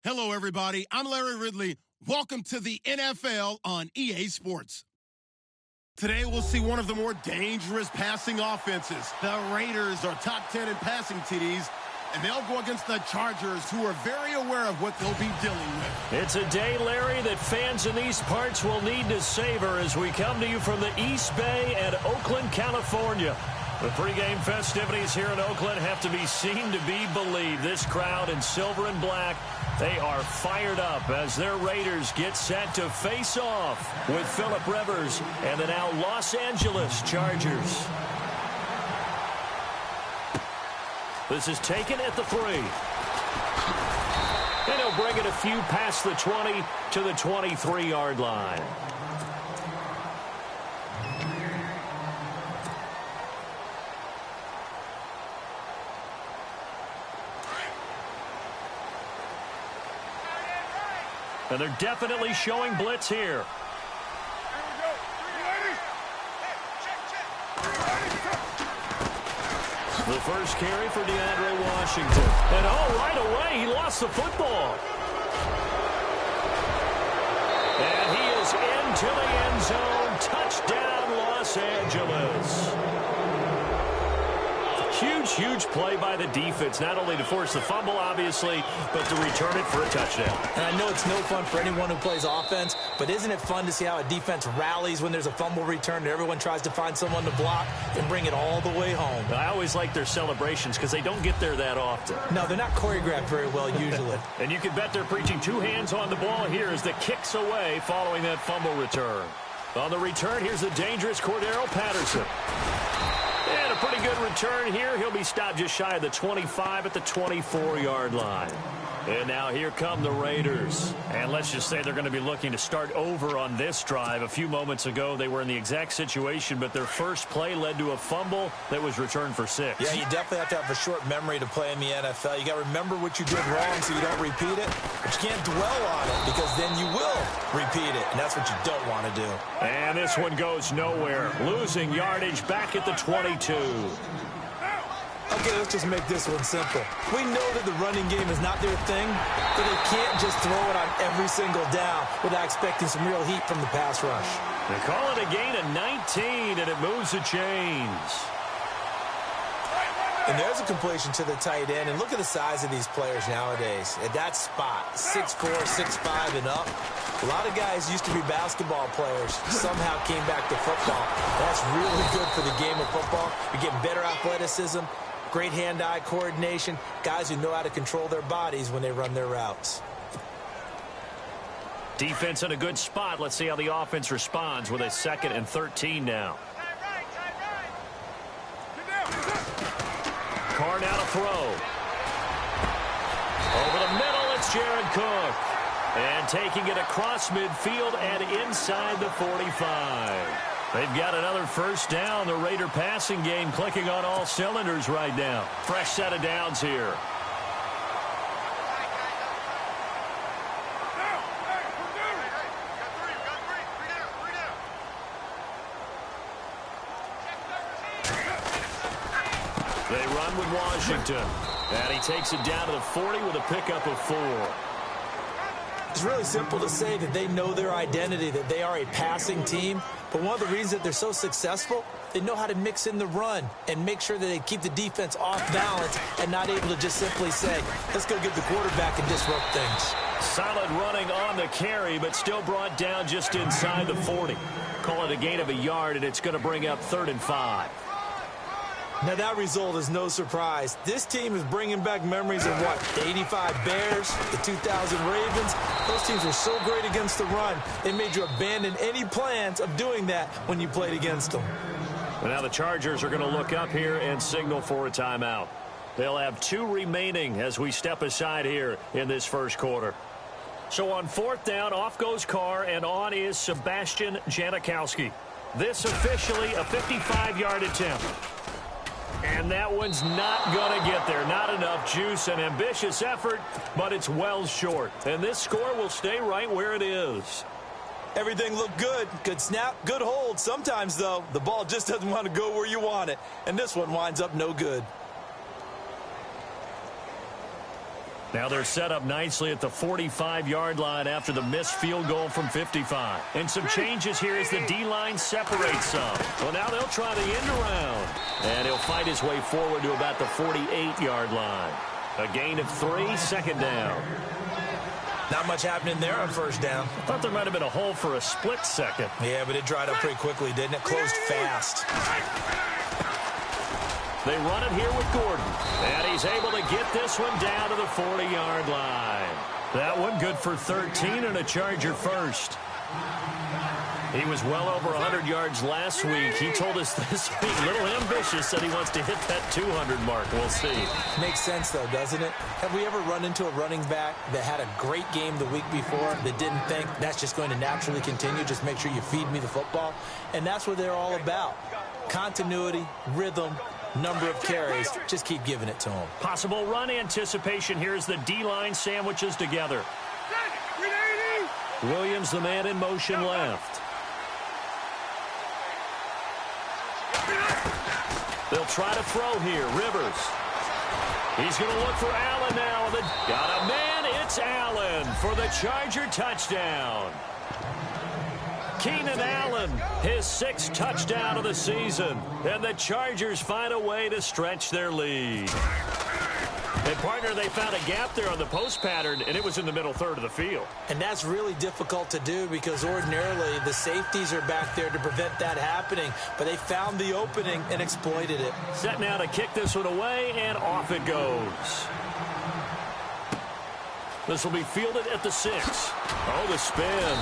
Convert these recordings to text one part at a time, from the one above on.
Hello, everybody. I'm Larry Ridley. Welcome to the NFL on EA Sports. Today, we'll see one of the more dangerous passing offenses. The Raiders are top 10 in passing TDs, and they'll go against the Chargers, who are very aware of what they'll be dealing with. It's a day, Larry, that fans in these parts will need to savor as we come to you from the East Bay and Oakland, California. The pregame festivities here in Oakland have to be seen to be believed. This crowd in silver and black, they are fired up as their Raiders get set to face off with Phillip Rivers and the now Los Angeles Chargers. This is taken at the 3. And he'll bring it a few past the 20 to the 23-yard line. And they're definitely showing blitz here. The first carry for DeAndre Washington. And right away, he lost the football. And he is into the end zone. Touchdown, Los Angeles. Huge play by the defense, not only to force the fumble, obviously, but to return it for a touchdown. And I know it's no fun for anyone who plays offense, but isn't it fun to see how a defense rallies when there's a fumble return and everyone tries to find someone to block and bring it all the way home? I always like their celebrations because they don't get there that often. No, they're not choreographed very well usually. And you can bet they're preaching two hands on the ball here as the kicks away following that fumble return. On the return, here's the dangerous Cordero Patterson. And a pretty good return here. He'll be stopped just shy of the 25 at the 24-yard line. And now here come the Raiders. And let's just say they're going to be looking to start over on this drive. A few moments ago, they were in the exact situation, but their first play led to a fumble that was returned for 6. Yeah, you definitely have to have a short memory to play in the NFL. You got to remember what you did wrong so you don't repeat it. But you can't dwell on it because then you will repeat it, and that's what you don't want to do. And this one goes nowhere. Losing yardage back at the 22. Okay, let's just make this one simple. We know that the running game is not their thing, but they can't just throw it on every single down without expecting some real heat from the pass rush. They call it a gain of 19, and it moves the chains. And there's a completion to the tight end, and look at the size of these players nowadays. At that spot, 6'4", 6'5", and up. A lot of guys used to be basketball players, somehow came back to football. That's really good for the game of football. You're getting better athleticism, great hand-eye coordination, guys who know how to control their bodies when they run their routes. Defense in a good spot. Let's see how the offense responds with a 2nd and 13 now. Carr now to throw. Over the middle, it's Jared Cook. And taking it across midfield and inside the 45. They've got another first down. The Raider passing game clicking on all cylinders right now. Fresh set of downs here. They run with Washington. And he takes it down to the 40 with a pickup of 4. It's really simple to say that they know their identity, that they are a passing team. But one of the reasons that they're so successful, they know how to mix in the run and make sure that they keep the defense off balance and not able to just simply say, let's go get the quarterback and disrupt things. Solid running on the carry, but still brought down just inside the 40. Call it a gain of a yard, and it's going to bring up 3rd and 5. Now, that result is no surprise. This team is bringing back memories of, what, the 85 Bears, the 2000 Ravens. Those teams were so great against the run, they made you abandon any plans of doing that when you played against them. And now the Chargers are going to look up here and signal for a timeout. They'll have 2 remaining as we step aside here in this first quarter. So on 4th down, off goes Carr, and on is Sebastian Janikowski. This officially a 55-yard attempt. And that one's not going to get there. Not enough juice. An ambitious effort, but it's well short. And this score will stay right where it is. Everything looked good. Good snap, good hold. Sometimes, though, the ball just doesn't want to go where you want it. And this one winds up no good. Now they're set up nicely at the 45-yard line after the missed field goal from 55. And some changes here as the D-line separates some. Well, now they'll try the end around. And he'll fight his way forward to about the 48-yard line. A gain of 3, second down. Not much happening there on first down. I thought there might have been a hole for a split second. Yeah, but it dried up pretty quickly, didn't it? Closed fast. They run it here with Gordon. And he's able to get this one down to the 40-yard line. That one good for 13 and a Charger first. He was well over 100 yards last week. He told us this week, a little ambitious, said he wants to hit that 200 mark. We'll see. Makes sense, though, doesn't it? Have we ever run into a running back that had a great game the week before that didn't think that's just going to naturally continue? Just make sure you feed me the football. And that's what they're all about. Continuity, rhythm, number of carries. Just keep giving it to him. Possible run anticipation. Here's the D-line sandwiches together. Williams, the man in motion left. They'll try to throw here. Rivers. He's going to look for Allen now. Got a man. It's Allen for the Charger touchdown. Keenan Allen, his 6th touchdown of the season. And the Chargers find a way to stretch their lead. And, partner, they found a gap there on the post pattern, and it was in the middle third of the field. And that's really difficult to do because ordinarily the safeties are back there to prevent that happening. But they found the opening and exploited it. Set now to kick this one away, and off it goes. This will be fielded at the 6. Oh, the spin.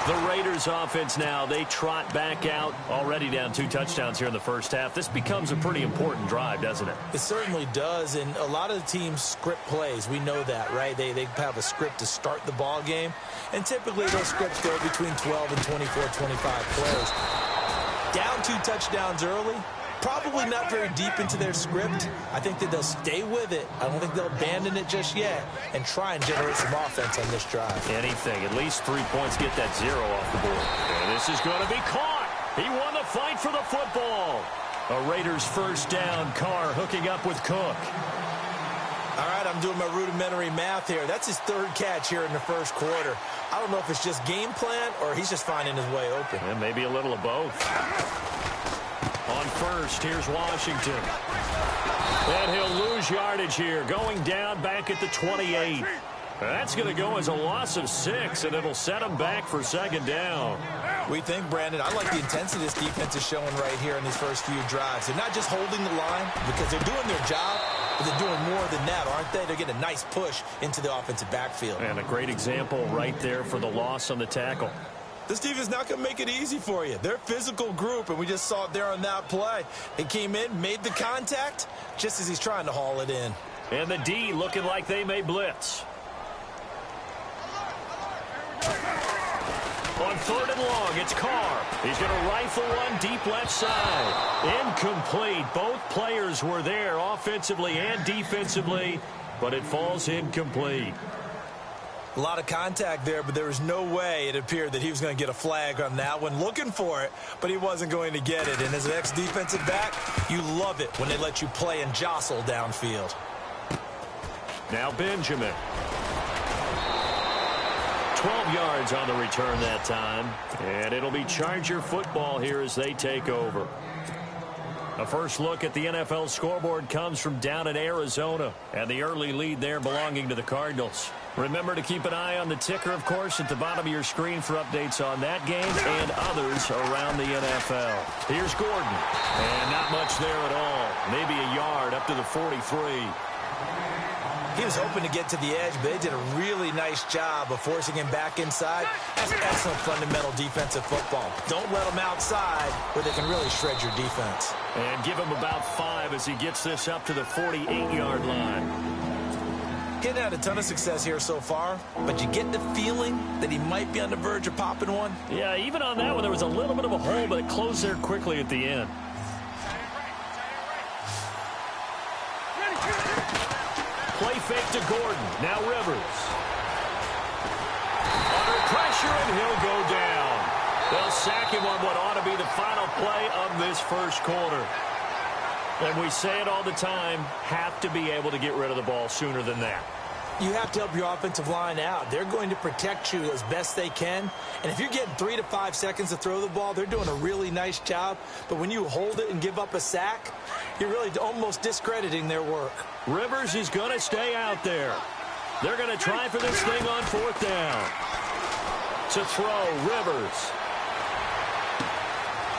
The Raiders offense now, they trot back out, already down 2 touchdowns here in the first half. This becomes a pretty important drive, doesn't it? It certainly does, and a lot of the teams script plays. We know that, right? They have a script to start the ball game, and typically those scripts go between 12 and 24, 25 plays. Down 2 touchdowns early, probably not very deep into their script. I think that they'll stay with it. I don't think they'll abandon it just yet and try and generate some offense on this drive. Anything. At least 3 points. Get that 0 off the board. And this is going to be caught. He won the fight for the football. A Raiders first down. Carr hooking up with Cook. All right, I'm doing my rudimentary math here. That's his 3rd catch here in the first quarter. I don't know if it's just game plan or he's just finding his way open. And maybe a little of both. On first, here's Washington. And he'll lose yardage here, going down back at the 28. That's going to go as a loss of 6, and it'll set him back for second down. We think, Brandon, I like the intensity this defense is showing right here in these first few drives. They're not just holding the line because they're doing their job, but they're doing more than that, aren't they? They're getting a nice push into the offensive backfield. And a great example right there for the loss on the tackle. This team is not going to make it easy for you. They're a physical group, and we just saw it there on that play. They came in, made the contact, just as he's trying to haul it in. And the D looking like they may blitz. On 3rd and long, it's Carr. He's going to rifle one deep left side. Incomplete. Both players were there offensively and defensively, but it falls incomplete. A lot of contact there, but there was no way it appeared that he was going to get a flag on that one. Looking for it, but he wasn't going to get it. And as an ex-defensive back, you love it when they let you play and jostle downfield. Now Benjamin. 12 yards on the return that time. And it'll be Charger football here as they take over. A first look at the NFL scoreboard comes from down in Arizona, and the early lead there belonging to the Cardinals. Remember to keep an eye on the ticker, of course, at the bottom of your screen for updates on that game and others around the NFL. Here's Gordon, and not much there at all. Maybe a yard up to the 43. He was hoping to get to the edge, but they did a really nice job of forcing him back inside. That's excellent fundamental defensive football. Don't let him outside where they can really shred your defense. And give him about 5 as he gets this up to the 48-yard line. Getting had a ton of success here so far, but you get the feeling that he might be on the verge of popping one. Yeah, even on that one, there was a little bit of a hole, but it closed there quickly at the end. Play fake to Gordon. Now Rivers. Under pressure, and he'll go down. They'll sack him on what ought to be the final play of this first quarter. And we say it all the time, have to be able to get rid of the ball sooner than that. You have to help your offensive line out. They're going to protect you as best they can. And if you're getting 3 to 5 seconds to throw the ball, they're doing a really nice job. But when you hold it and give up a sack, you're really almost discrediting their work. Rivers is going to stay out there. They're going to try for this thing on 4th down. To throw, Rivers.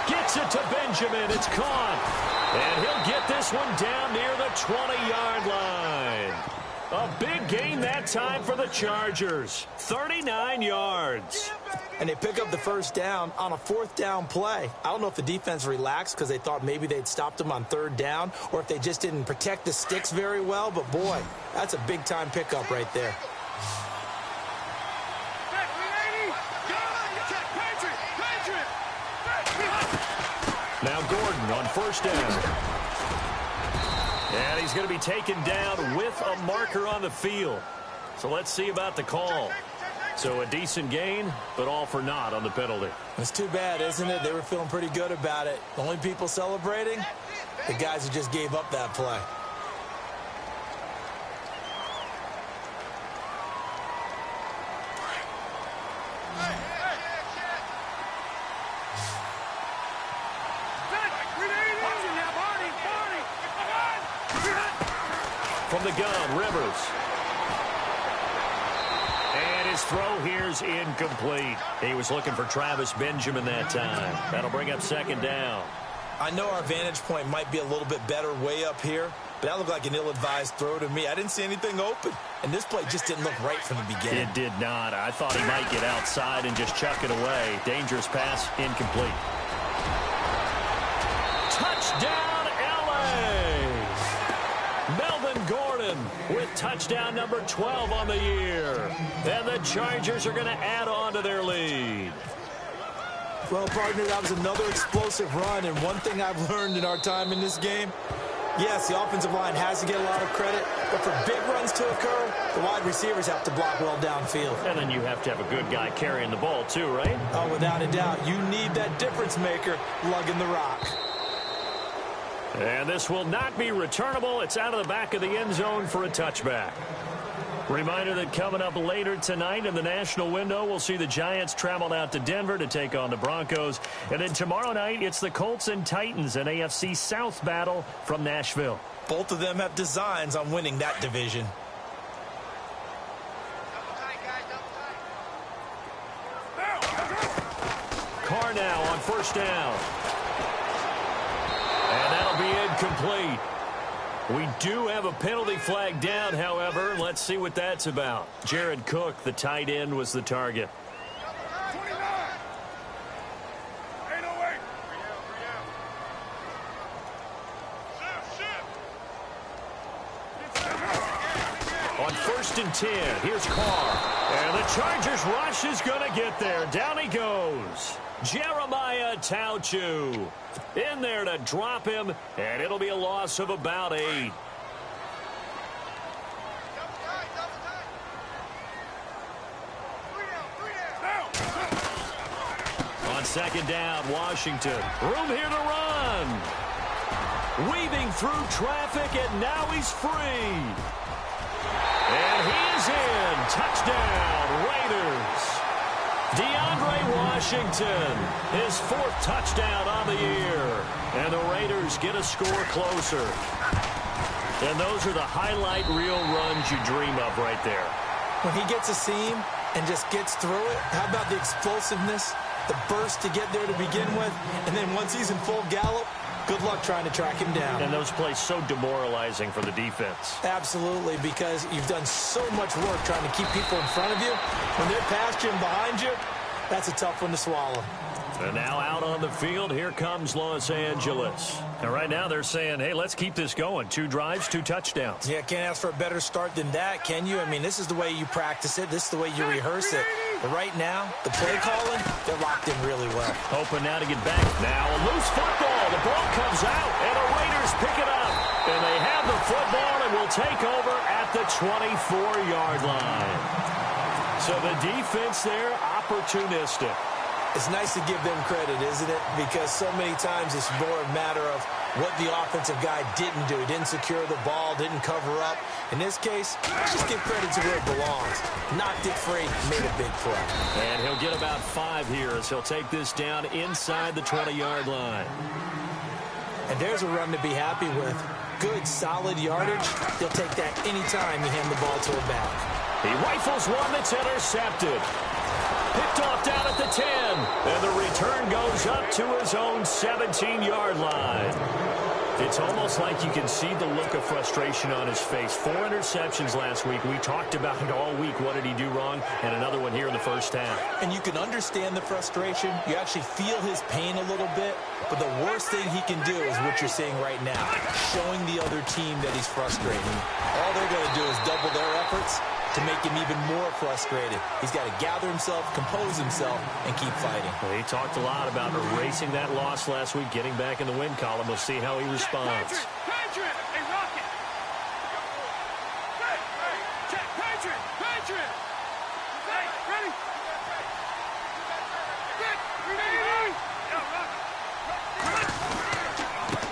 Gets it to Benjamin. It's caught. And he'll get this one down near the 20-yard line. A big gain that time for the Chargers. 39 yards. And they pick up the first down on a 4th down play. I don't know if the defense relaxed because they thought maybe they'd stopped them on 3rd down or if they just didn't protect the sticks very well. But, boy, that's a big-time pickup right there. Now Gordon on 1st down. And he's going to be taken down with a marker on the field. So let's see about the call. So a decent gain, but all for naught on the penalty. It's too bad, isn't it? They were feeling pretty good about it. The only people celebrating, the guys who just gave up that play. From the gun, Rivers. And his throw here's incomplete. He was looking for Travis Benjamin that time. That'll bring up 2nd down. I know our vantage point might be a little bit better way up here, but that looked like an ill-advised throw to me. I didn't see anything open, and this play just didn't look right from the beginning. It did not. I thought he might get outside and just chuck it away. Dangerous pass, incomplete. Touchdown, L.A. Melvin Gordon with touchdown number 12 on the year. And the Chargers are going to add on to their lead. Well, partner, that was another explosive run, and one thing I've learned in our time in this game, yes, the offensive line has to get a lot of credit, but for big runs to occur, the wide receivers have to block well downfield. And then you have to have a good guy carrying the ball too, right? Oh, without a doubt. You need that difference maker lugging the rock. And this will not be returnable. It's out of the back of the end zone for a touchback. Reminder that coming up later tonight in the national window, we'll see the Giants travel out to Denver to take on the Broncos. And then tomorrow night, it's the Colts and Titans, an AFC South battle from Nashville. Both of them have designs on winning that division. Carr now on 1st down. And that'll be incomplete. We do have a penalty flag down, however. Let's see what that's about. Jared Cook, the tight end, was the target. On 1st and 10, here's Carr. And the Chargers rush is going to get there. Down he goes. Jeremiah Tauchu in there to drop him, and it'll be a loss of about 8. On 2nd down, Washington. Room here to run. Weaving through traffic, and now he's free. And he is in. Touchdown, Raiders. DeAndre Washington, his 4th touchdown on the year. And the Raiders get a score closer. And those are the highlight reel runs you dream of right there. When he gets a seam and just gets through it, how about the explosiveness, the burst to get there to begin with, and then once he's in full gallop, good luck trying to track him down. And those plays so demoralizing for the defense. Absolutely, because you've done so much work trying to keep people in front of you. When they're past you and behind you, that's a tough one to swallow. And now out on the field, here comes Los Angeles. And right now they're saying, hey, let's keep this going. 2 drives, 2 touchdowns. Yeah, can't ask for a better start than that, can you? I mean, this is the way you practice it. This is the way you rehearse it. But right now, the play calling, they're locked in really well. Hoping now to get back. Now a loose football. The ball comes out, and the Raiders pick it up. And they have the football and will take over at the 24-yard line. So the defense there, opportunistic. It's nice to give them credit, isn't it? Because so many times it's more a matter of what the offensive guy didn't do. Didn't secure the ball, didn't cover up. In this case, just give credit to where it belongs. Knocked it free, made a big play. And he'll get about 5 here as he'll take this down inside the 20-yard line. And there's a run to be happy with. Good, solid yardage. He'll take that anytime you hand the ball to a back. He rifles one that's intercepted. Picked off down at the 10. And the return goes up to his own 17-yard line. It's almost like you can see the look of frustration on his face. 4 interceptions last week. We talked about it all week. What did he do wrong? And another one here in the first half. And you can understand the frustration. You actually feel his pain a little bit. But the worst thing he can do is what you're seeing right now, showing the other team that he's frustrated. All they're going to do is double their efforts to make him even more frustrated. He's got to gather himself, compose himself, and keep fighting. Well, he talked a lot about erasing that loss last week, getting back in the win column. We'll see how he responds. Patriot! Hey, Rocket! Patriot! Hey, ready?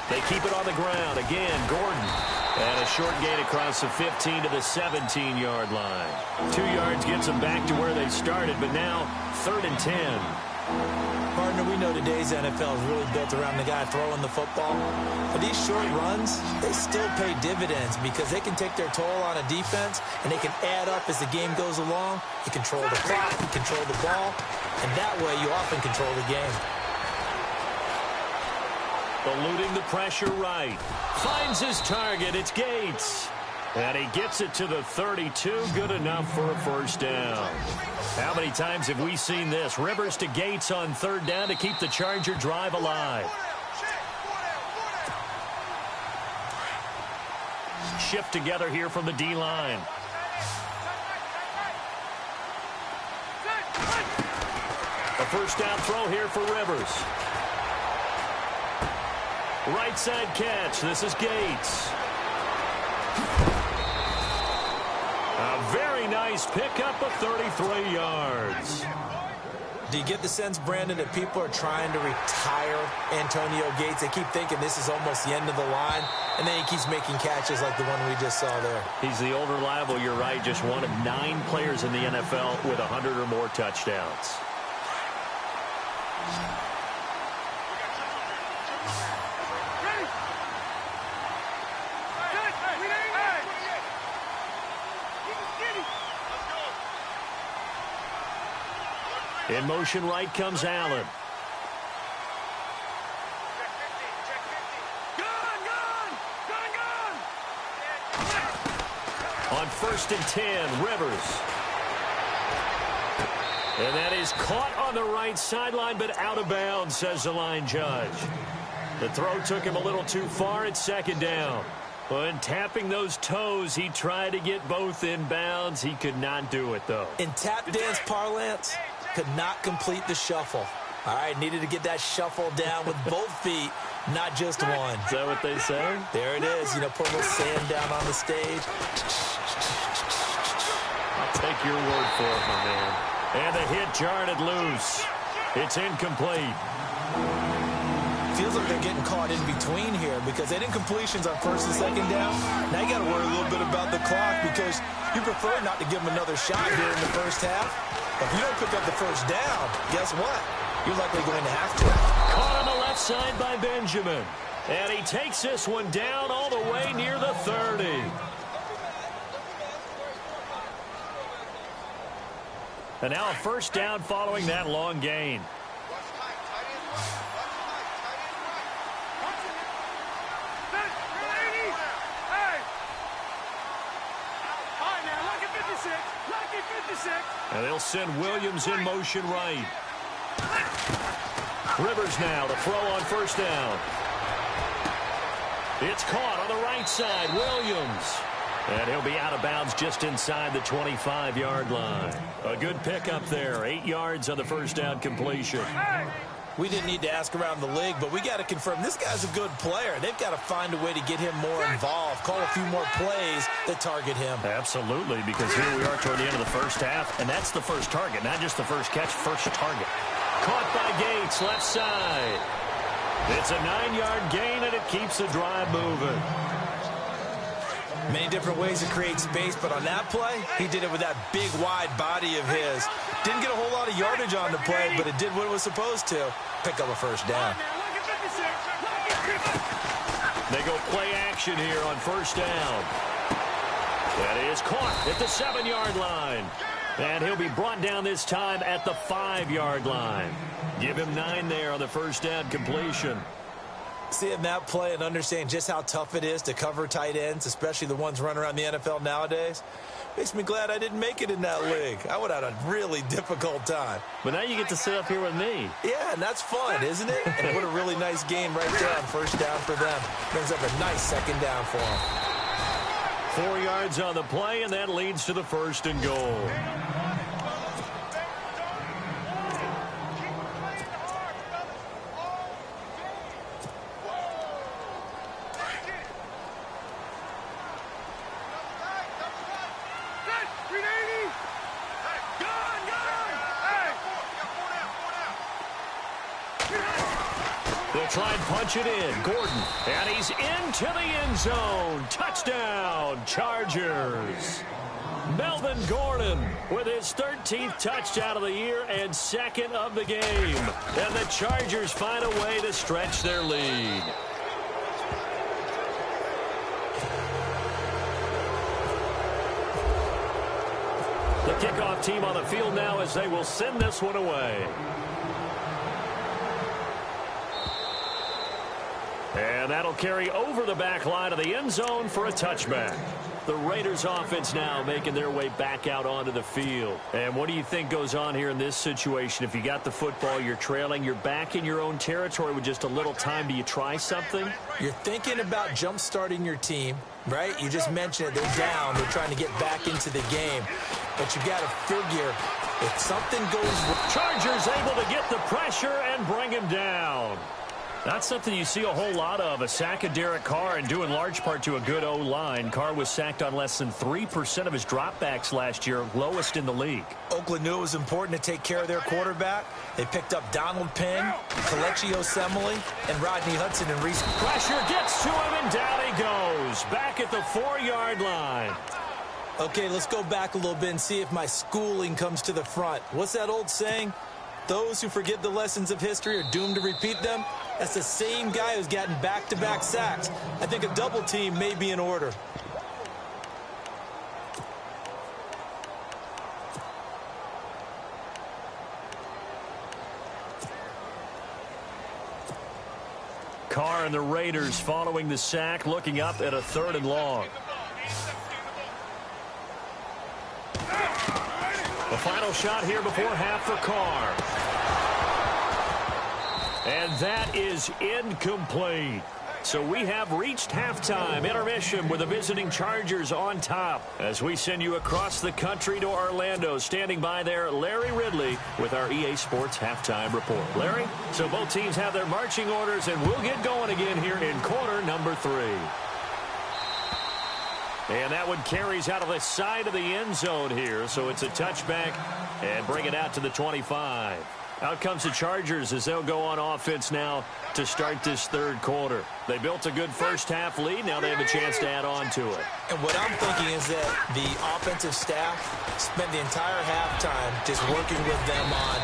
They keep it on the ground. Again, Gordon. And a short gain across the 15 to the 17-yard line. 2 yards gets them back to where they started, but now 3rd and 10. Partner, we know today's NFL is really built around the guy throwing the football. But these short runs, they still pay dividends because they can take their toll on a defense, and they can add up as the game goes along. You control the clock, you control the ball, and that way you often control the game. Eluding the pressure right. Finds his target. It's Gates. And he gets it to the 32. Good enough for a first down. How many times have we seen this? Rivers to Gates on 3rd down to keep the Charger drive alive. Shift together here from the D-line. A first down throw here for Rivers. Right side catch. This is Gates. A very nice pickup of 33 yards. Do you get the sense, Brandon, that people are trying to retire Antonio Gates? They keep thinking this is almost the end of the line, and then he keeps making catches like the one we just saw there. He's the old reliable, you're right, just one of 9 players in the NFL with 100 or more touchdowns. In motion right comes Allen. On 1st and 10, Rivers. And that is caught on the right sideline, but out of bounds, says the line judge. The throw took him a little too far at 2nd down. When tapping those toes, he tried to get both in bounds. He could not do it, though. In tap dance parlance, could not complete the shuffle. All right, needed to get that shuffle down with both feet, not just one. Is that what they say? There it is. You know, put a little sand down on the stage. I'll take your word for it, my man. And the hit jarred it loose. It's incomplete. Feels like they're getting caught in between here because they didn't completions on 1st and 2nd down. Now you got to worry a little bit about the clock because you prefer not to give them another shot here in the first half. But if you don't pick up the first down, guess what? You're likely going to have to. Caught on the left side by Benjamin. And he takes this one down all the way near the 30. And now a first down following that long gain. And they'll send Williams in motion right. Rivers now to throw on 1st down. It's caught on the right side. Williams. And he'll be out of bounds just inside the 25-yard line. A good pickup there. 8 yards on the first down completion. We didn't need to ask around the league, but we got to confirm this guy's a good player. They've got to find a way to get him more involved, call a few more plays that target him. Absolutely, because here we are toward the end of the first half, and that's the first target, not just the first catch, first target. caught by Gates, left side. It's a 9-yard gain, and it keeps the drive moving. Many different ways to create space, but on that play, he did it with that big, wide body of his. Didn't get a whole lot of yardage on the play, but it did what it was supposed to. Pick up a first down. They go play action here on first down. That is caught at the 7-yard line. And he'll be brought down this time at the 5-yard line. Give him 9 there on the first down completion. Seeing that play and understanding just how tough it is to cover tight ends, especially the ones running around the NFL nowadays, makes me glad I didn't make it in that league. I would have had a really difficult time. But now you get to sit up here with me. Yeah, and that's fun, isn't it? And what a really nice game right there on first down for them. Brings up a nice second down for them. 4 yards on the play, and that leads to the first and goal. Try and punch it in. Gordon. And he's into the end zone. Touchdown, Chargers. Melvin Gordon with his 13th touchdown of the year and second of the game. And the Chargers find a way to stretch their lead. The kickoff team on the field now as they will send this one away. And that'll carry over the back line of the end zone for a touchback. The Raiders offense now making their way back out onto the field. And what do you think goes on here in this situation? If you got the football, you're trailing, you're back in your own territory with just a little time. Do you try something? You're thinking about jump-starting your team, right? You just mentioned it. They're down. They're trying to get back into the game. But you got to figure if something goes wrong. Chargers able to get the pressure and bring him down. Not something you see a whole lot of, a sack of Derek Carr, and due in large part to a good O-line. Carr was sacked on less than 3% of his dropbacks last year, lowest in the league. Oakland knew it was important to take care of their quarterback. They picked up Donald Penn, Kelechi Osemele, and Rodney Hudson in recent. Pressure gets to him, and down he goes. Back at the 4-yard line. Okay, let's go back a little bit and see if my schooling comes to the front. What's that old saying? Those who forget the lessons of history are doomed to repeat them. That's the same guy who's gotten back-to-back sacks. I think a double team may be in order. Carr and the Raiders following the sack, looking up at a 3rd and long. The final shot here before half for Carr. And that is incomplete. So we have reached halftime. Intermission with the visiting Chargers on top. As we send you across the country to Orlando. Standing by there, Larry Ridley with our EA Sports Halftime Report. Larry, so both teams have their marching orders, and we'll get going again here in quarter number 3. And that one carries out of the side of the end zone here. So it's a touchback and bring it out to the 25. Out comes the Chargers as they'll go on offense now to start this 3rd quarter. They built a good first-half lead. Now they have a chance to add on to it. And what I'm thinking is that the offensive staff spent the entire halftime just working with them on,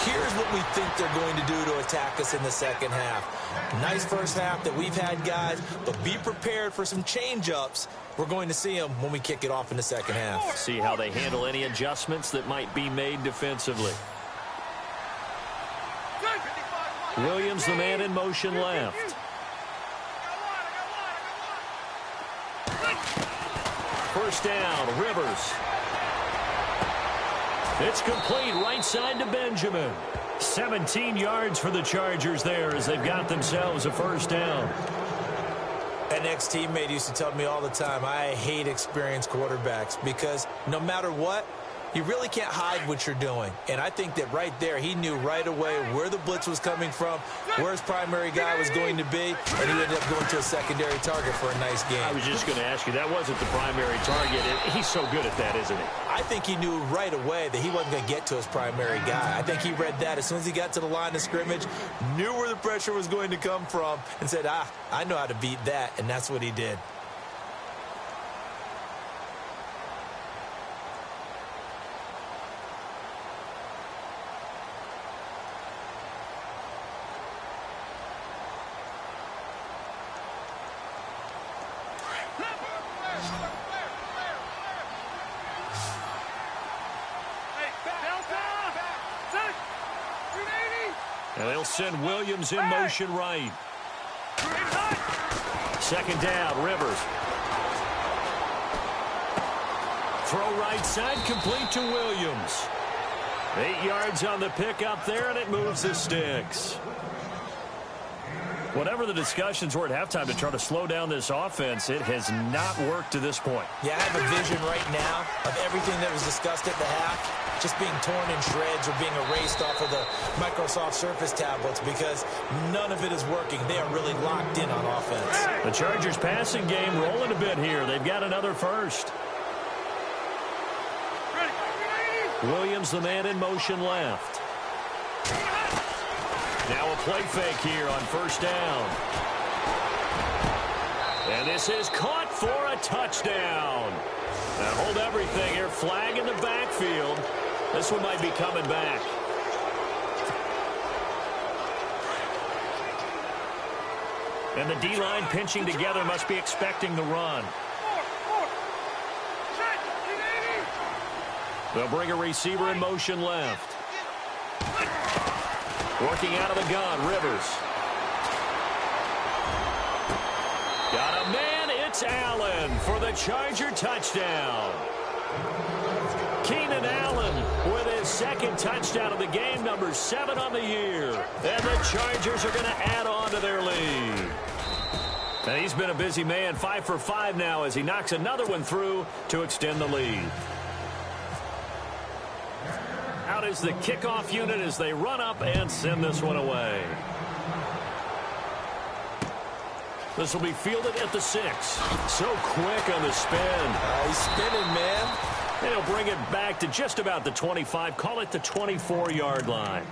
here's what we think they're going to do to attack us in the second half. Nice first half that we've had, guys, but be prepared for some change-ups. We're going to see them when we kick it off in the second half. See how they handle any adjustments that might be made defensively. Williams, the man in motion left. First down, Rivers. It's complete right side to Benjamin. 17 yards for the Chargers there as they've got themselves a first down. An ex-teammate used to tell me all the time, I hate experienced quarterbacks because no matter what, you really can't hide what you're doing. And I think that right there, he knew right away where the blitz was coming from, where his primary guy was going to be, and he ended up going to a secondary target for a nice game. I was just going to ask you, that wasn't the primary target. He's so good at that, isn't he? I think he knew right away that he wasn't going to get to his primary guy. I think he read that as soon as he got to the line of scrimmage, knew where the pressure was going to come from, and said, I know how to beat that, and that's what he did. And they'll send Williams in motion right. Second down, Rivers. Throw right side, complete to Williams. 8 yards on the pickup there, and it moves the sticks. Whatever the discussions were at halftime to try to slow down this offense, it has not worked to this point. Yeah, I have a vision right now of everything that was discussed at the half just being torn in shreds or being erased off of the Microsoft Surface tablets because none of it is working. They are really locked in on offense. The Chargers passing game rolling a bit here. They've got another first. Williams, the man in motion left. Now a play fake here on first down. And this is caught for a touchdown. Now hold everything here. Flag in the backfield. This one might be coming back. And the D-line pinching together must be expecting the run. They'll bring a receiver in motion left. Working out of the gun, Rivers. Got a man, it's Allen for the Charger touchdown. Keenan Allen with his second touchdown of the game, number 7 on the year. And the Chargers are going to add on to their lead. And he's been a busy man, 5 for 5 now as he knocks another one through to extend the lead. Out is the kickoff unit as they run up and send this one away. This will be fielded at the 6. So quick on the spin. He's spinning, man. And he'll bring it back to just about the 25. Call it the 24-yard line.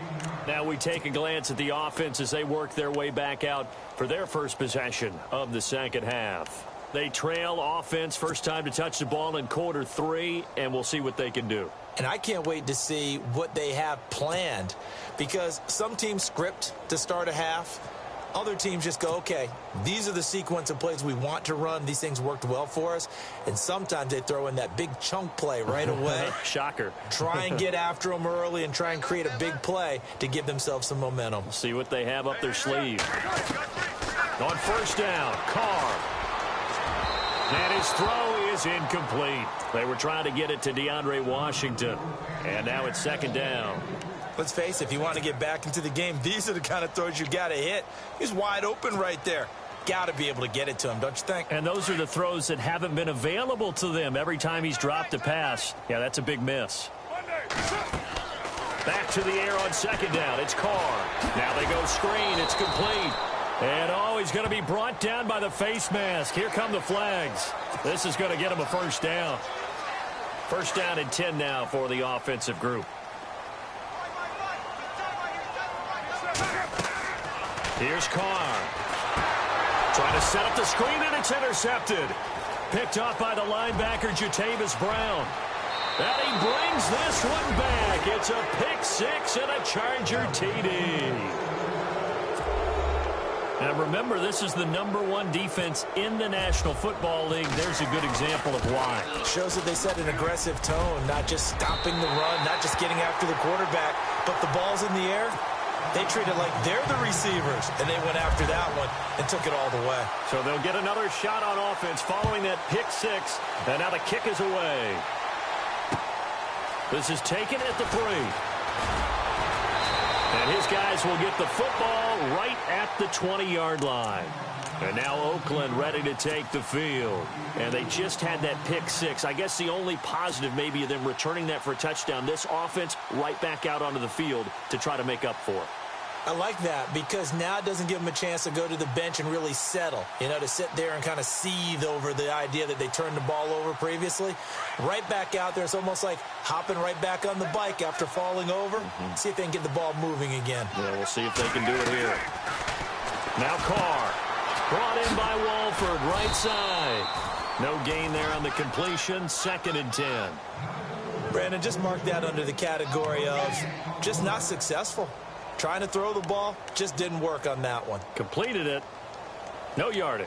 Now we take a glance at the offense as they work their way back out for their first possession of the second half. They trail offense, first time to touch the ball in quarter 3, and we'll see what they can do. And I can't wait to see what they have planned because some teams script to start a half. Other teams just go, okay, these are the sequence of plays we want to run. These things worked well for us. And sometimes they throw in that big chunk play right away. Shocker. Try and get after them early and try and create a big play to give themselves some momentum. See what they have up their sleeve. On first down, Carr. And his throw is incomplete. They were trying to get it to DeAndre Washington. And now it's second down. Let's face it, if you want to get back into the game, these are the kind of throws you got to hit. He's wide open right there. Got to be able to get it to him, don't you think? And those are the throws that haven't been available to them every time he's dropped a pass. Yeah, that's a big miss. Back to the air on second down. It's Carr. Now they go screen. It's complete. And, he's going to be brought down by the face mask. Here come the flags. This is going to get him a first down. First down and 10 now for the offensive group. Here's Carr. Trying to set up the screen, and it's intercepted. Picked off by the linebacker, Jatavis Brown. And he brings this one back. It's a pick 6 and a Charger TD. And remember, this is the #1 defense in the National Football League. There's a good example of why. Shows that they set an aggressive tone, not just stopping the run, not just getting after the quarterback, but the ball's in the air. They treat it like they're the receivers, and they went after that one and took it all the way. So they'll get another shot on offense following that pick 6, and now the kick is away. This is taken at the 3. And his guys will get the football right at the 20-yard line. And now Oakland ready to take the field. And they just had that pick six. I guess the only positive maybe of them returning that for a touchdown. This offense right back out onto the field to try to make up for it. I like that because now it doesn't give them a chance to go to the bench and really settle, to sit there and kind of seethe over the idea that they turned the ball over previously. Right back out there, it's almost like hopping right back on the bike after falling over. See if they can get the ball moving again. Yeah, we'll see if they can do it here. Now Carr. Brought in by Walford, right side. No gain there on the completion, 2nd and 10. Brandon, just mark that under the category of just not successful. Trying to throw the ball, just didn't work on that one. Completed it. No yardage.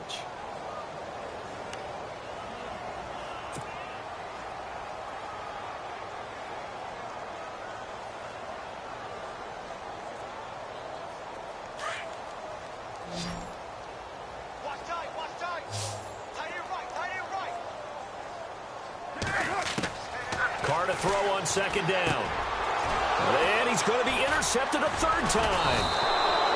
Carr to throw on 2nd down. And he's going to be intercepted a 3rd time.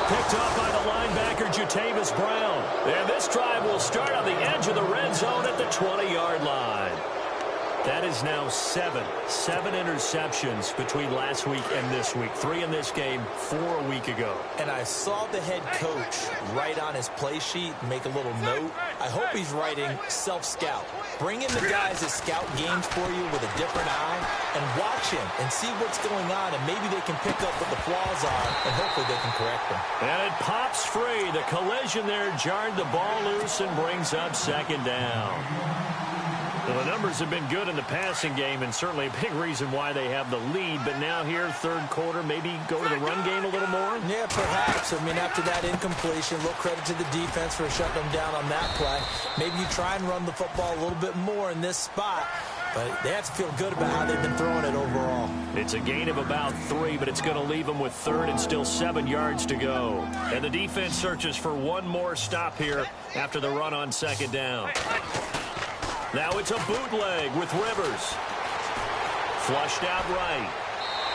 Picked up by the linebacker, Jatavis Brown. And this drive will start on the edge of the red zone at the 20-yard line. That is now 7 interceptions between last week and this week. 3 in this game, 4 a week ago. And I saw the head coach write on his play sheet, make a little note. I hope he's writing self-scout. Bring in the guys that scout games for you with a different eye and watch him and see what's going on, and maybe they can pick up what the flaws are, and hopefully they can correct them. And it pops free. The collision there jarred the ball loose and brings up 2nd down. Well, the numbers have been good in the passing game, and certainly a big reason why they have the lead. But now here, 3rd quarter, maybe go to the run game a little more? Yeah, perhaps. I mean, after that incompletion, a little credit to the defense for shutting them down on that play. Maybe you try and run the football a little bit more in this spot. But they have to feel good about how they've been throwing it overall. It's a gain of about 3, but it's going to leave them with 3rd and still 7 yards to go. And the defense searches for one more stop here after the run on 2nd down. Now it's a bootleg with Rivers. Flushed out right.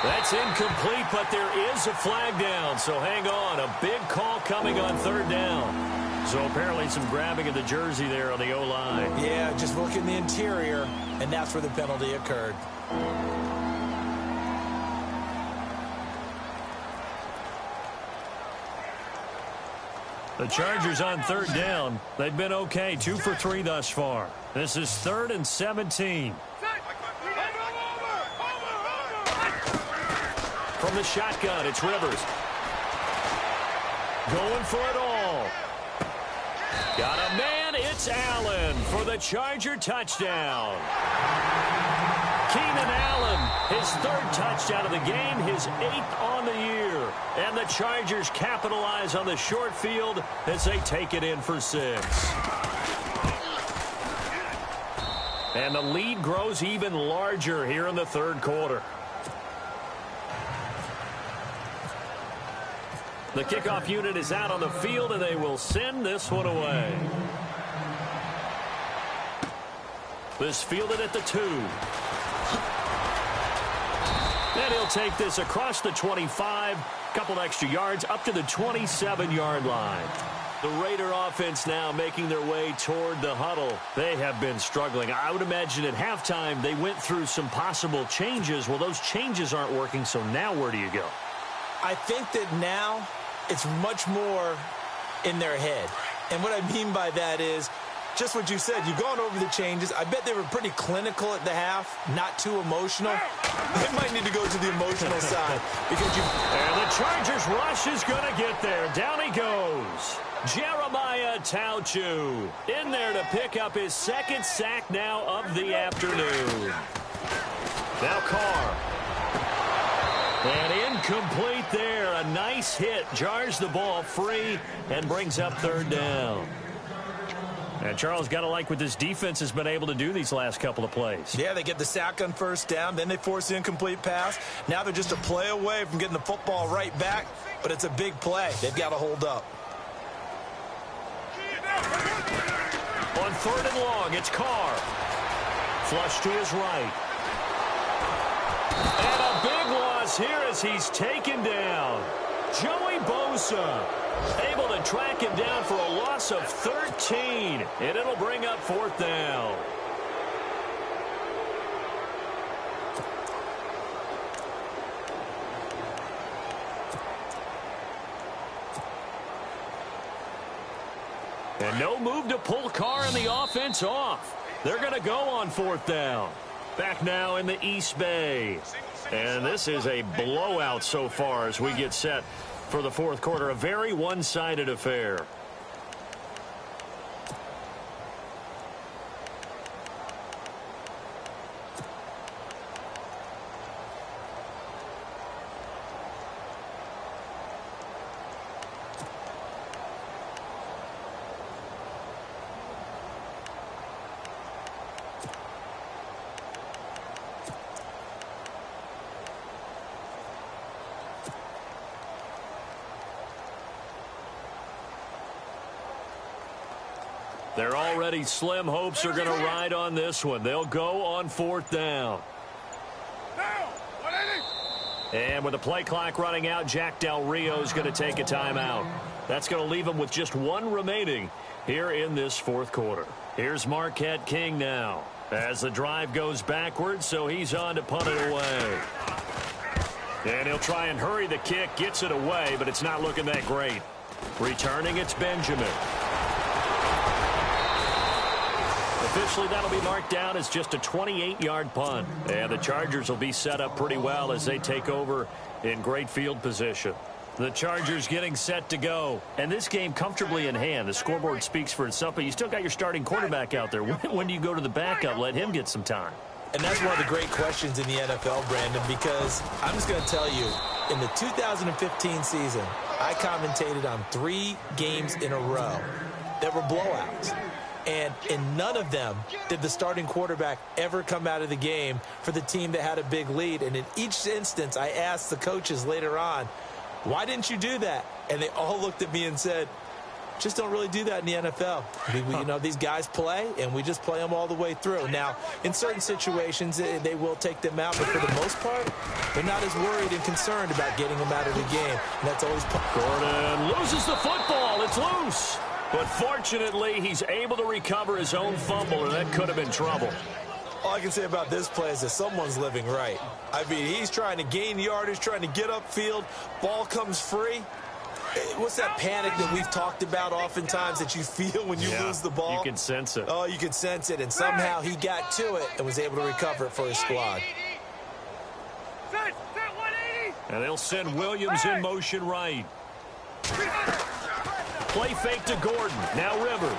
That's incomplete, but there is a flag down, so hang on. A big call coming on 3rd down. So apparently some grabbing of the jersey there on the O-line. Yeah, just look in the interior, and that's where the penalty occurred. The Chargers on 3rd down. They've been okay, 2 for 3 thus far. This is 3rd and 17. From the shotgun, it's Rivers. Going for it all. Got a man, it's Allen for the Charger touchdown. Keenan Allen, his 3rd touchdown of the game, his 8th on the year. And the Chargers capitalize on the short field as they take it in for 6. And the lead grows even larger here in the 3rd quarter. The kickoff unit is out on the field, and they will send this one away. This fielded at the 2. And he'll take this across the 25, couple extra yards, up to the 27-yard line. The Raider offense now making their way toward the huddle. They have been struggling. I would imagine at halftime they went through some possible changes. Well, those changes aren't working, so now where do you go? I think that now it's much more in their head. And what I mean by that is just what you said. You've gone over the changes. I bet they were pretty clinical at the half, not too emotional. They might need to go to the emotional side. And the Chargers rush is going to get there. Down he goes. Jeremiah Tauchu in there to pick up his 2nd sack now of the afternoon. Now Carr. And incomplete there. A nice hit. Jars the ball free and brings up 3rd down. And Charles, got to like what this defense has been able to do these last couple of plays. Yeah, they get the sack on 1st down. Then they force the incomplete pass. Now they're just a play away from getting the football right back. But it's a big play. They've got to hold up. On 3rd and long, it's Carr. Flush to his right. And a big loss here as he's taken down. Joey Bosa able to track him down for a loss of 13, and it'll bring up 4th down. And no move to pull Carr and the offense off. They're going to go on 4th down. Back now in the East Bay. And this is a blowout so far as we get set for the 4th quarter. A very one-sided affair. Their already slim hopes are going to ride on this one. They'll go on 4th down. And with the play clock running out, Jack Del Rio is going to take a timeout. That's going to leave them with just 1 remaining here in this 4th quarter. Here's Marquette King now as the drive goes backwards, so he's on to punt it away. And he'll try and hurry the kick, gets it away, but it's not looking that great. Returning, it's Benjamin. Officially, that'll be marked down as just a 28-yard punt. And the Chargers will be set up pretty well as they take over in great field position. The Chargers getting set to go. And this game comfortably in hand. The scoreboard speaks for itself, but you still got your starting quarterback out there. When do you go to the backup? Let him get some time. And that's one of the great questions in the NFL, Brandon, because I'm just going to tell you, in the 2015 season, I commentated on 3 games in a row that were blowouts. And in none of them did the starting quarterback ever come out of the game for the team that had a big lead. And in each instance, I asked the coaches later on, why didn't you do that? And they all looked at me and said, just don't really do that in the NFL. You know, these guys play, and we just play them all the way through. Now, in certain situations, they will take them out, but for the most part, they're not as worried and concerned about getting them out of the game. And that's always... Gordon loses the football. It's loose. But fortunately, he's able to recover his own fumble, and that could have been trouble. All I can say about this play is that someone's living right. I mean, he's trying to gain yardage, trying to get upfield. Ball comes free. What's that panic that we've talked about oftentimes that you feel when you lose the ball? You can sense it. Oh, you can sense it, and somehow he got to it and was able to recover it for his squad. And they'll send Williams in motion right. Play fake to Gordon. Now Rivers.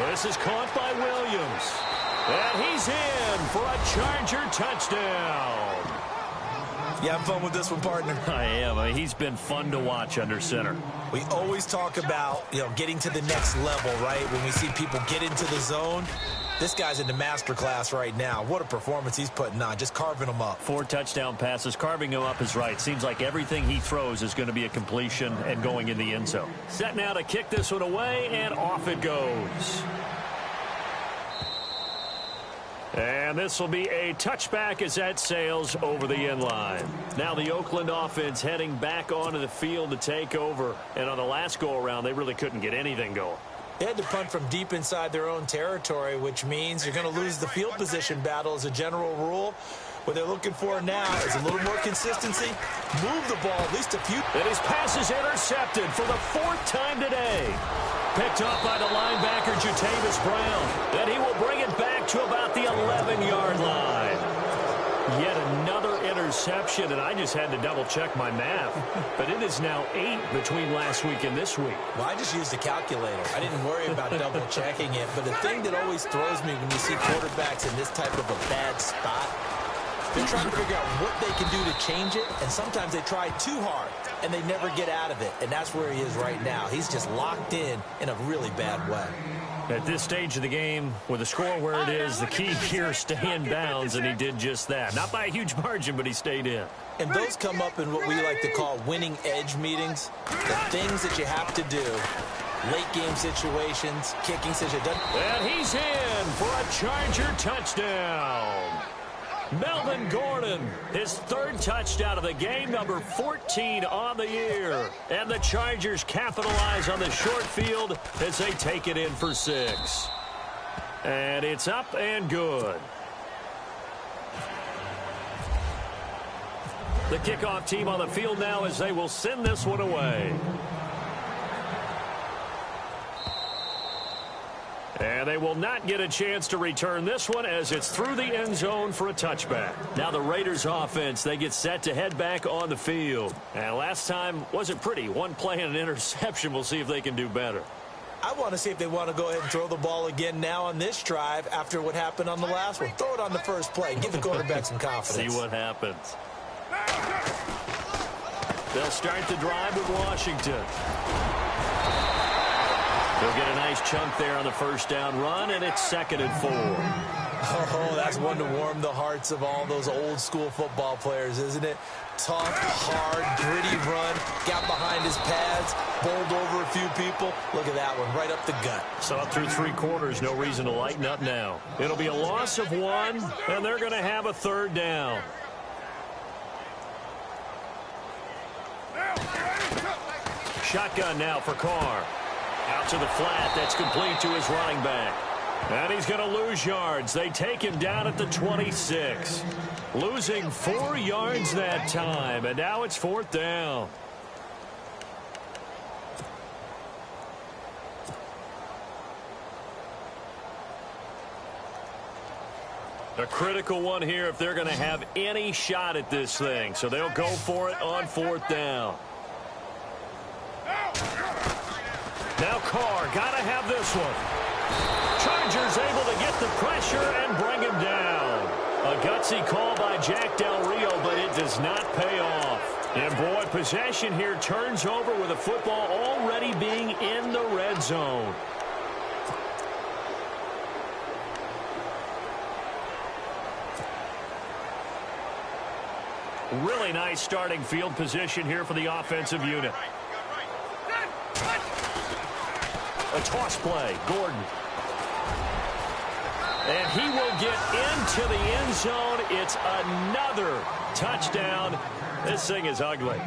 This is caught by Williams. And he's in for a Charger touchdown. You having fun with this one, partner? I am. He's been fun to watch under center. We always talk about, getting to the next level, right? When we see people get into the zone. This guy's in the master class right now. What a performance he's putting on, just carving them up. 4 touchdown passes. Carving him up is right. Seems like everything he throws is going to be a completion and going in the end zone. Set now to kick this one away, and off it goes. And this will be a touchback as that sails over the end line. Now the Oakland offense heading back onto the field to take over. And on the last go-around, they really couldn't get anything going. They had to punt from deep inside their own territory, which means you're going to lose the field position battle as a general rule. What they're looking for now is a little more consistency. Move the ball at least a few. And his pass is intercepted for the 4th time today. Picked up by the linebacker, Jatavis Brown. And he will bring it back to about the 11-yard line. Yet another interception, and I just had to double-check my math. But it is now 8 between last week and this week. Well, I just used a calculator. I didn't worry about double-checking it. But the thing that always throws me when you see quarterbacks in this type of a bad spot, they're trying to figure out what they can do to change it, and sometimes they try too hard, and they never get out of it. And that's where he is right now. He's just locked in a really bad way. At this stage of the game, with the score where it is, the key here, stay in bounds, and he did just that. Not by a huge margin, but he stayed in. And those come up in what we like to call winning edge meetings, the things that you have to do, late game situations, kicking situations. And he's in for a Charger touchdown. Melvin Gordon, his third touchdown of the game, number 14 on the year. And the Chargers capitalize on the short field as they take it in for 6. And it's up and good. The kickoff team on the field now as they will send this one away. And they will not get a chance to return this one as it's through the end zone for a touchback. Now the Raiders offense, they get set to head back on the field. And last time wasn't pretty. One play and an interception. We'll see if they can do better. I want to see if they want to go ahead and throw the ball again now on this drive after what happened on the last one. Throw it on the first play. Give the quarterback some confidence. See what happens. They'll start the drive with Washington. They'll get a nice chunk there on the first down run, and it's 2nd and 4. Oh, that's one to warm the hearts of all those old school football players, isn't it? Tough, hard, gritty run, got behind his pads, bowled over a few people. Look at that one, right up the gut. So up through 3 quarters, no reason to lighten up now. It'll be a loss of 1, and they're going to have a 3rd down. Shotgun now for Carr. Out to the flat. That's complete to his running back. And he's going to lose yards. They take him down at the 26. Losing 4 yards that time. And now it's 4th down. A critical one here if they're going to have any shot at this thing. So they'll go for it on 4th down. Now Carr, got to have this one. Chargers able to get the pressure and bring him down. A gutsy call by Jack Del Rio, but it does not pay off. And boy, possession here turns over with the football already being in the red zone. Really nice starting field position here for the offensive unit. A toss play, Gordon. And he will get into the end zone. It's another touchdown. This thing is ugly.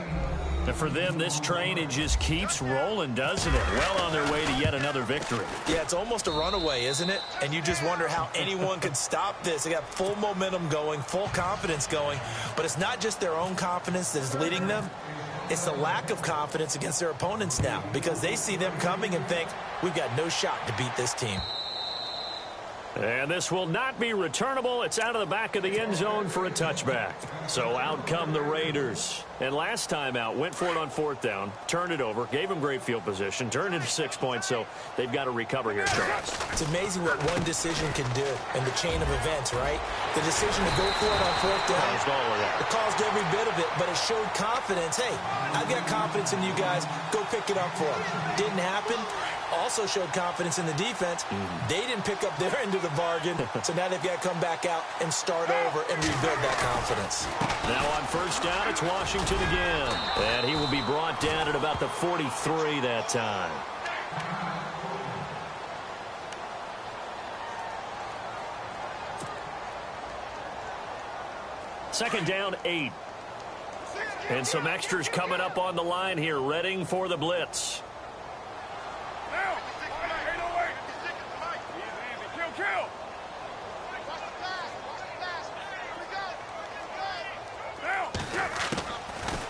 And for them, this train, it just keeps rolling, doesn't it? Well on their way to yet another victory. Yeah, it's almost a runaway, isn't it? And you just wonder how anyone could stop this. They got full momentum going, full confidence going. But it's not just their own confidence that is leading them. It's the lack of confidence against their opponents now because they see them coming and think, we've got no shot to beat this team. And this will not be returnable. It's out of the back of the end zone for a touchback. So out come the Raiders. And last time out, went for it on 4th down, turned it over, gave them great field position, turned it to 6 points, so they've got to recover here, Charles. It's amazing what one decision can do in the chain of events, right? The decision to go for it on 4th down, it caused every bit of it, but it showed confidence. Hey, I've got confidence in you guys. Go pick it up for them. Didn't happen. Also showed confidence in the defense. They didn't pick up their end of the bargain, so now they've got to come back out and start over and rebuild that confidence. Now on 1st down, it's Washington again. And he will be brought down at about the 43 that time. Second down, 8. And some extras coming up on the line here, readying for the blitz.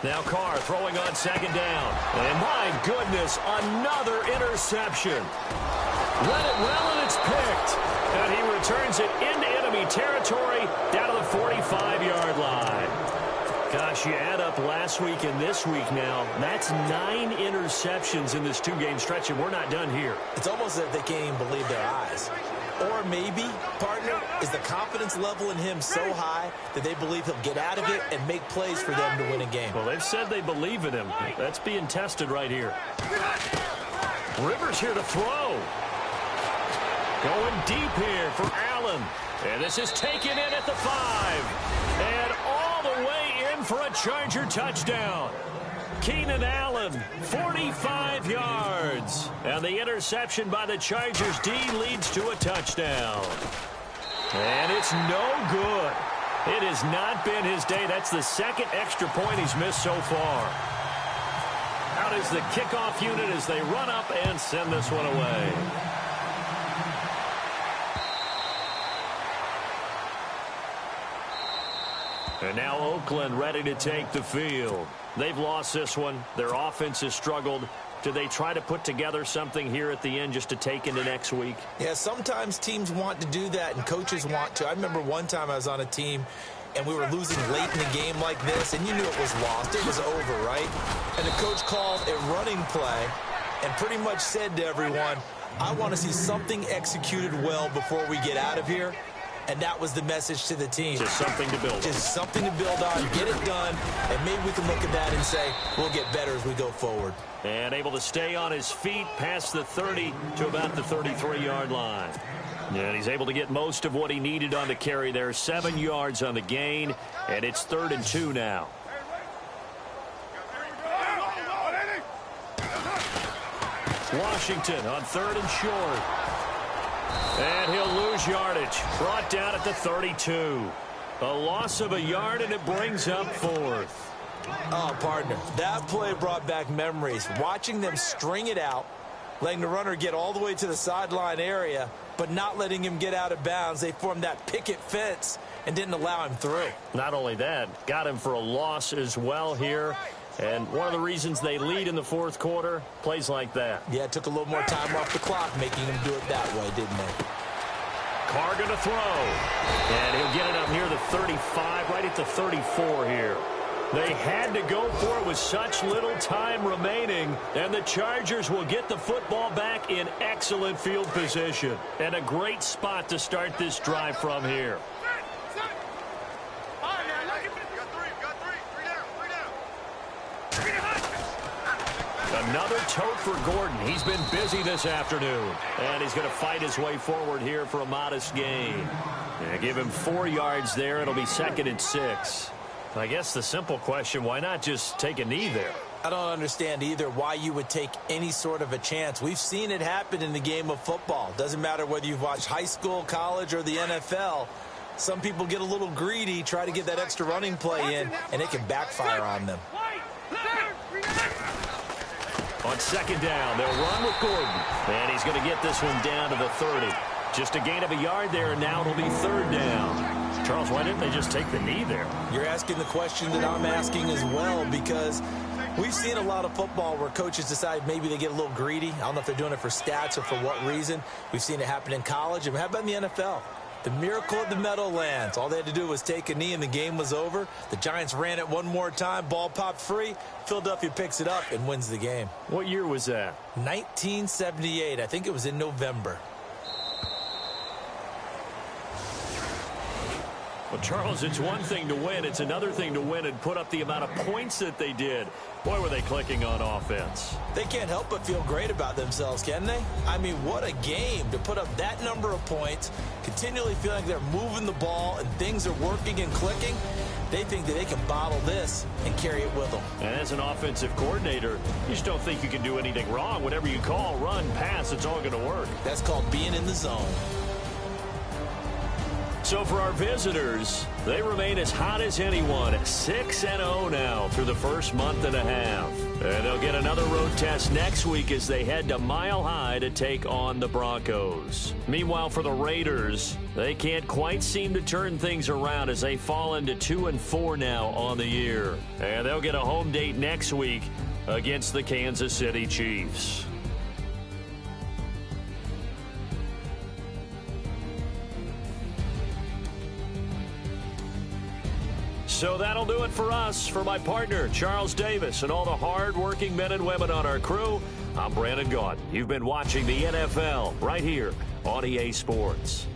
Now Carr throwing on 2nd down. And my goodness, another interception. Read it well, and it's picked. And he returns it into enemy territory down to the 45-yard line. Gosh, you add up last week and this week now. That's 9 interceptions in this 2-game stretch, and we're not done here. It's almost as if they can't even believe their eyes. Or maybe, partner, is the confidence level in him so high that they believe he'll get out of it and make plays for them to win a game. Well, they've said they believe in him. That's being tested right here. Rivers here to throw. Going deep here for Allen. And this is taken in at the 5. And all the way in for a Charger touchdown. Keenan Allen, 45 yards. And the interception by the Chargers D leads to a touchdown. And it's no good. It has not been his day. That's the second extra point he's missed so far. Out is the kickoff unit as they run up and send this one away. And now Oakland ready to take the field. They've lost this one. Their offense has struggled. Do they try to put together something here at the end just to take into next week? Yeah, sometimes teams want to do that and coaches want to. I remember one time I was on a team and we were losing late in the game like this, and you knew it was lost. It was over, right? And the coach called a running play and pretty much said to everyone, I want to see something executed well before we get out of here. And that was the message to the team. Just something to build on. Just something to build on, get it done, and maybe we can look at that and say, we'll get better as we go forward. And able to stay on his feet past the 30 to about the 33-yard line. And he's able to get most of what he needed on the carry there. 7 yards on the gain, and it's 3rd and 2 now. Washington on 3rd and short. And he'll lose yardage. Brought down at the 32. A loss of a yard, and it brings up 4th. Oh, partner, that play brought back memories. Watching them string it out, letting the runner get all the way to the sideline area, but not letting him get out of bounds. They formed that picket fence and didn't allow him through. Not only that, got him for a loss as well here. And one of the reasons they lead in the 4th quarter, plays like that. Yeah, it took a little more time off the clock, making him do it that way, didn't they? Carr going to throw. And he'll get it up near the 35, right at the 34 here. They had to go for it with such little time remaining, and the Chargers will get the football back in excellent field position. And a great spot to start this drive from here. Another tote for Gordon. He's been busy this afternoon. And he's going to fight his way forward here for a modest gain. And give him 4 yards there. It'll be 2nd and 6. I guess the simple question, why not just take a knee there? I don't understand either why you would take any sort of a chance. We've seen it happen in the game of football. Doesn't matter whether you've watched high school, college, or the NFL. Some people get a little greedy, try to get that extra running play in, and it can backfire on them. On 2nd down, they'll run with Gordon. And he's going to get this one down to the 30. Just a gain of a yard there, and now it'll be 3rd down. Charles, why didn't they just take the knee there? You're asking the question that I'm asking as well, because we've seen a lot of football where coaches decide maybe they get a little greedy. I don't know if they're doing it for stats or for what reason. We've seen it happen in college. And how about in the NFL? The miracle of the Meadowlands. All they had to do was take a knee and the game was over. The Giants ran it one more time. Ball popped free. Philadelphia picks it up and wins the game. What year was that? 1978. I think it was in November. Well, Charles, it's one thing to win. It's another thing to win and put up the amount of points that they did. Boy, were they clicking on offense. They can't help but feel great about themselves, can they? I mean, what a game to put up that number of points, continually feeling like they're moving the ball and things are working and clicking. They think that they can bottle this and carry it with them. And as an offensive coordinator, you just don't think you can do anything wrong. Whatever you call, run, pass, it's all going to work. That's called being in the zone. So for our visitors, they remain as hot as anyone at 6-0 now through the first month and a half. And they'll get another road test next week as they head to Mile High to take on the Broncos. Meanwhile, for the Raiders, they can't quite seem to turn things around as they fall into 2-4 now on the year. And they'll get a home date next week against the Kansas City Chiefs. So that'll do it for us. For my partner, Charles Davis, and all the hard-working men and women on our crew, I'm Brandon Gaudin. You've been watching the NFL right here on EA Sports.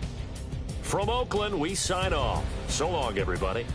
From Oakland, we sign off. So long, everybody.